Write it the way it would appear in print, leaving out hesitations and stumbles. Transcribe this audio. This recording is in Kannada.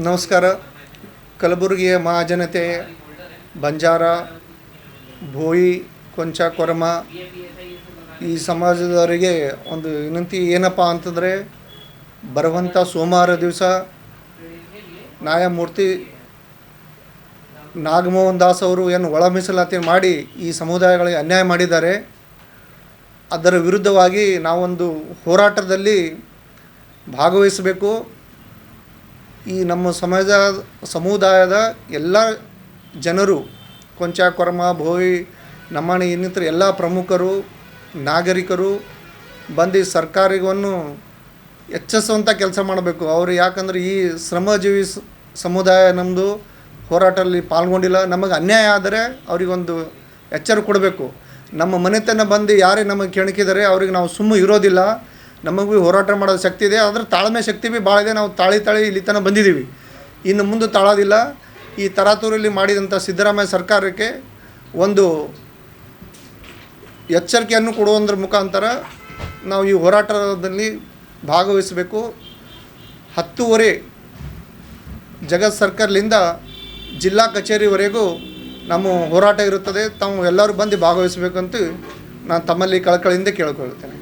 ನಮಸ್ಕಾರ. ಕಲಬುರಗಿಯ ಮಹಾಜನತೆ, ಬಂಜಾರ, ಭೋಯಿ, ಕೊಂಚ, ಕೊರಮ ಈ ಸಮಾಜದವರಿಗೆ ಒಂದು ವಿನಂತಿ ಏನಪ್ಪ ಅಂತಂದರೆ, ಬರುವಂಥ ಸೋಮವಾರ ದಿವಸ ನ್ಯಾಯಮೂರ್ತಿ ನಾಗಮೋಹನ್ ದಾಸ್ ಅವರು ಏನು ಒಳ ಮೀಸಲಾತಿ ಮಾಡಿ ಈ ಸಮುದಾಯಗಳಿಗೆ ಅನ್ಯಾಯ ಮಾಡಿದ್ದಾರೆ. ಅದರ ವಿರುದ್ಧವಾಗಿ ನಾವೊಂದು ಹೋರಾಟದಲ್ಲಿ ಭಾಗವಹಿಸಬೇಕು. ಈ ನಮ್ಮ ಸಮುದಾಯದ ಎಲ್ಲ ಜನರು, ಕೊಂಚ, ಕೊರಮ, ಭೋಯಿ, ನಮ್ಮಣಿ ಇನ್ನಿತರ ಎಲ್ಲ ಪ್ರಮುಖರು, ನಾಗರಿಕರು ಬಂದು ಸರ್ಕಾರವನ್ನು ಎಚ್ಚರಿಸುವಂಥ ಕೆಲಸ ಮಾಡಬೇಕು. ಅವರು ಯಾಕಂದರೆ ಈ ಶ್ರಮಜೀವಿ ಸಮುದಾಯ ನಮ್ಮದು ಹೋರಾಟದಲ್ಲಿ ಪಾಲ್ಗೊಂಡಿಲ್ಲ. ನಮಗೆ ಅನ್ಯಾಯ ಆದರೆ ಅವರಿಗೊಂದು ಎಚ್ಚರ ಕೊಡಬೇಕು. ನಮ್ಮ ಮನೆತನ ಬಂದು ಯಾರೇ ನಮಗೆ ಕೆಣಕಿದರೆ ಅವ್ರಿಗೆ ನಾವು ಸುಮ್ಮನೆ ಇರೋದಿಲ್ಲ. ನಮಗೆ ಭೀ ಹೋರಾಟ ಮಾಡೋದು ಶಕ್ತಿ ಇದೆ, ಆದರೆ ತಾಳ್ಮೆ ಶಕ್ತಿ ಭೀ ಭಾಳ ಇದೆ. ನಾವು ತಾಳಿ ಇಲ್ಲಿ ತನಕ ಬಂದಿದ್ದೀವಿ, ಇನ್ನು ಮುಂದೆ ತಾಳೋದಿಲ್ಲ. ಈ ತರಾತುರಿಯಲ್ಲಿ ಮಾಡಿದಂಥ ಸಿದ್ದರಾಮಯ್ಯ ಸರ್ಕಾರಕ್ಕೆ ಒಂದು ಎಚ್ಚರಿಕೆಯನ್ನು ಕೊಡುವುದರ ಮುಖಾಂತರ ನಾವು ಈ ಹೋರಾಟದಲ್ಲಿ ಭಾಗವಹಿಸಬೇಕು. 10:30 ಜಗತ್ ಸರ್ಕಲ್ನಿಂದ ಜಿಲ್ಲಾ ಕಚೇರಿವರೆಗೂ ನಮ್ಮ ಹೋರಾಟ ಇರುತ್ತದೆ. ತಾವು ಎಲ್ಲರೂ ಬಂದು ಭಾಗವಹಿಸಬೇಕಂತ ನಾನು ತಮ್ಮಲ್ಲಿ ಕಳಕಳಿಯಿಂದ ಕೇಳ್ಕೊಳ್ತೇನೆ.